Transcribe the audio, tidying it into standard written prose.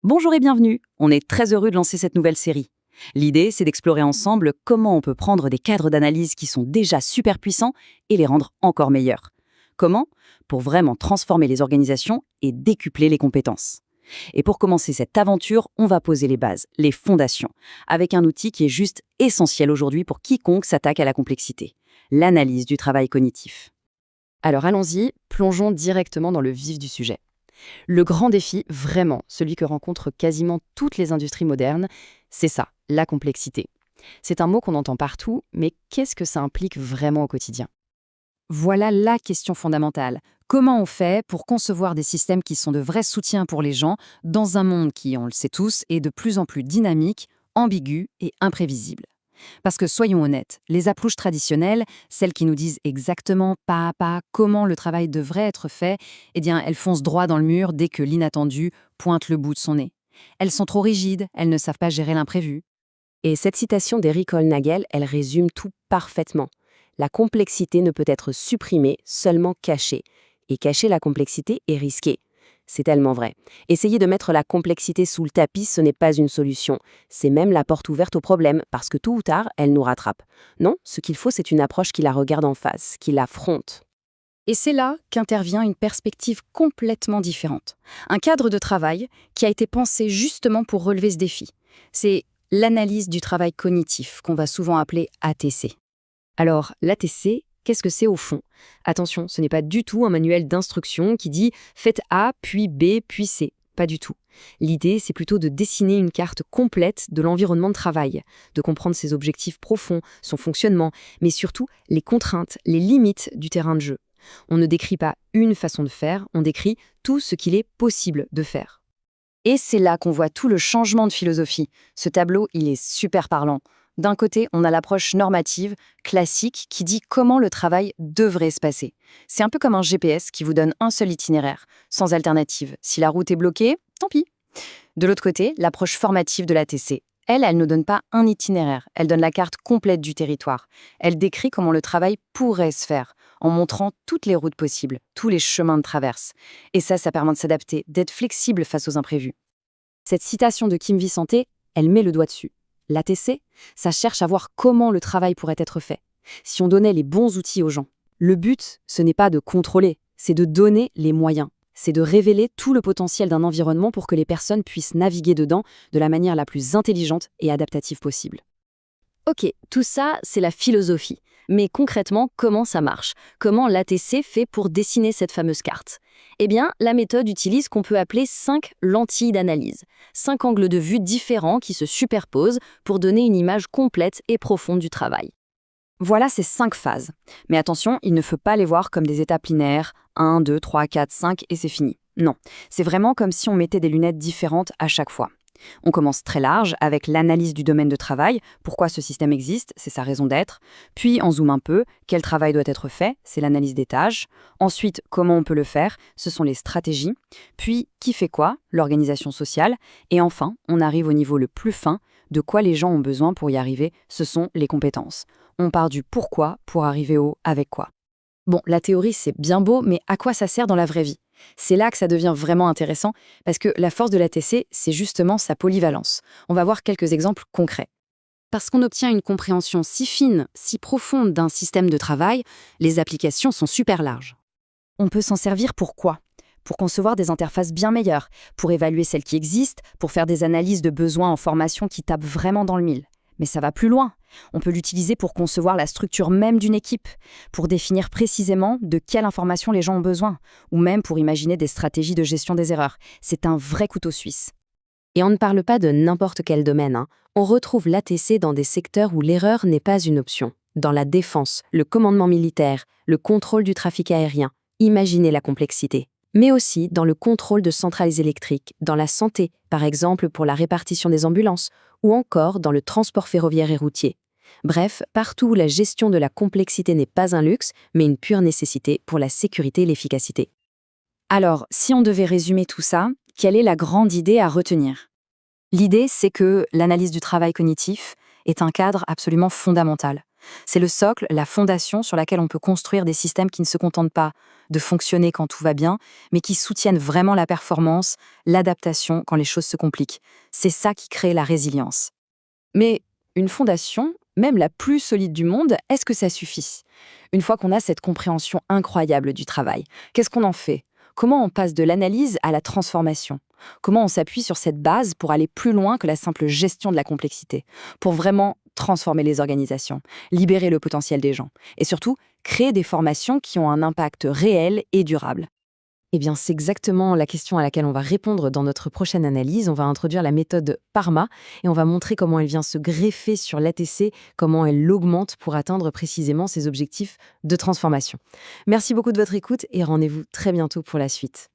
Bonjour et bienvenue. On est très heureux de lancer cette nouvelle série. L'idée, c'est d'explorer ensemble comment on peut prendre des cadres d'analyse qui sont déjà super puissants et les rendre encore meilleurs. Comment? Pour vraiment transformer les organisations et décupler les compétences. Et pour commencer cette aventure, on va poser les bases, les fondations, avec un outil qui est juste essentiel aujourd'hui pour quiconque s'attaque à la complexité, l'analyse du travail cognitif. Alors allons-y, plongeons directement dans le vif du sujet. Le grand défi, vraiment, celui que rencontrent quasiment toutes les industries modernes, c'est ça, la complexité. C'est un mot qu'on entend partout, mais qu'est-ce que ça implique vraiment au quotidien? Voilà la question fondamentale. Comment on fait pour concevoir des systèmes qui sont de vrais soutiens pour les gens dans un monde qui, on le sait tous, est de plus en plus dynamique, ambigu et imprévisible? Parce que soyons honnêtes, les approches traditionnelles, celles qui nous disent exactement pas à pas comment le travail devrait être fait, eh bien, elles foncent droit dans le mur dès que l'inattendu pointe le bout de son nez. Elles sont trop rigides, elles ne savent pas gérer l'imprévu. Et cette citation d'Eric Olnagel, elle résume tout parfaitement. La complexité ne peut être supprimée, seulement cachée. Et cacher la complexité est risqué. C'est tellement vrai. Essayer de mettre la complexité sous le tapis, ce n'est pas une solution. C'est même la porte ouverte au problème, parce que tôt ou tard, elle nous rattrape. Non, ce qu'il faut, c'est une approche qui la regarde en face, qui l'affronte. Et c'est là qu'intervient une perspective complètement différente. Un cadre de travail qui a été pensé justement pour relever ce défi. C'est l'analyse du travail cognitif, qu'on va souvent appeler ATC. Alors, l'ATC, qu'est-ce que c'est au fond? Attention, ce n'est pas du tout un manuel d'instruction qui dit « faites A, puis B, puis C ». Pas du tout. L'idée, c'est plutôt de dessiner une carte complète de l'environnement de travail, de comprendre ses objectifs profonds, son fonctionnement, mais surtout les contraintes, les limites du terrain de jeu. On ne décrit pas une façon de faire, on décrit tout ce qu'il est possible de faire. Et c'est là qu'on voit tout le changement de philosophie. Ce tableau, il est super parlant. D'un côté, on a l'approche normative, classique, qui dit comment le travail devrait se passer. C'est un peu comme un GPS qui vous donne un seul itinéraire, sans alternative. Si la route est bloquée, tant pis. De l'autre côté, l'approche formative de l'ATC. Elle ne donne pas un itinéraire, elle donne la carte complète du territoire. Elle décrit comment le travail pourrait se faire, en montrant toutes les routes possibles, tous les chemins de traverse. Et ça permet de s'adapter, d'être flexible face aux imprévus. Cette citation de Kim Vicenté, elle met le doigt dessus. L'ATC, ça cherche à voir comment le travail pourrait être fait, si on donnait les bons outils aux gens. Le but, ce n'est pas de contrôler, c'est de donner les moyens. C'est de révéler tout le potentiel d'un environnement pour que les personnes puissent naviguer dedans de la manière la plus intelligente et adaptative possible. Ok, tout ça, c'est la philosophie. Mais concrètement, comment ça marche? Comment l'ATC fait pour dessiner cette fameuse carte? Eh bien, la méthode utilise ce qu'on peut appeler 5 lentilles d'analyse. 5 angles de vue différents qui se superposent pour donner une image complète et profonde du travail. Voilà ces 5 phases. Mais attention, il ne faut pas les voir comme des étapes linéaires, 1, 2, 3, 4, 5 et c'est fini. Non, c'est vraiment comme si on mettait des lunettes différentes à chaque fois. On commence très large avec l'analyse du domaine de travail, pourquoi ce système existe, c'est sa raison d'être. Puis on zoome un peu, quel travail doit être fait, c'est l'analyse des tâches. Ensuite, comment on peut le faire, ce sont les stratégies. Puis, qui fait quoi, l'organisation sociale. Et enfin, on arrive au niveau le plus fin, de quoi les gens ont besoin pour y arriver, ce sont les compétences. On part du pourquoi pour arriver au avec quoi. Bon, la théorie c'est bien beau, mais à quoi ça sert dans la vraie vie? C'est là que ça devient vraiment intéressant, parce que la force de l'ATC, c'est justement sa polyvalence. On va voir quelques exemples concrets. Parce qu'on obtient une compréhension si fine, si profonde d'un système de travail, les applications sont super larges. On peut s'en servir pour quoi? Pour concevoir des interfaces bien meilleures, pour évaluer celles qui existent, pour faire des analyses de besoins en formation qui tapent vraiment dans le mille. Mais ça va plus loin. On peut l'utiliser pour concevoir la structure même d'une équipe, pour définir précisément de quelle information les gens ont besoin, ou même pour imaginer des stratégies de gestion des erreurs. C'est un vrai couteau suisse. Et on ne parle pas de n'importe quel domaine. On retrouve l'ATC dans des secteurs où l'erreur n'est pas une option. Dans la défense, le commandement militaire, le contrôle du trafic aérien. Imaginez la complexité. Mais aussi dans le contrôle de centrales électriques, dans la santé, par exemple pour la répartition des ambulances, ou encore dans le transport ferroviaire et routier. Bref, partout où la gestion de la complexité n'est pas un luxe, mais une pure nécessité pour la sécurité et l'efficacité. Alors, si on devait résumer tout ça, quelle est la grande idée à retenir? L'idée, c'est que l'analyse du travail cognitif est un cadre absolument fondamental. C'est le socle, la fondation sur laquelle on peut construire des systèmes qui ne se contentent pas de fonctionner quand tout va bien, mais qui soutiennent vraiment la performance, l'adaptation quand les choses se compliquent. C'est ça qui crée la résilience. Mais une fondation, même la plus solide du monde, est-ce que ça suffit? Une fois qu'on a cette compréhension incroyable du travail, qu'est-ce qu'on en fait? Comment on passe de l'analyse à la transformation? Comment on s'appuie sur cette base pour aller plus loin que la simple gestion de la complexité, pour vraiment transformer les organisations, libérer le potentiel des gens, et surtout créer des formations qui ont un impact réel et durable? Eh bien, c'est exactement la question à laquelle on va répondre dans notre prochaine analyse. On va introduire la méthode PARMA et on va montrer comment elle vient se greffer sur l'ATC, comment elle l'augmente pour atteindre précisément ses objectifs de transformation. Merci beaucoup de votre écoute et rendez-vous très bientôt pour la suite.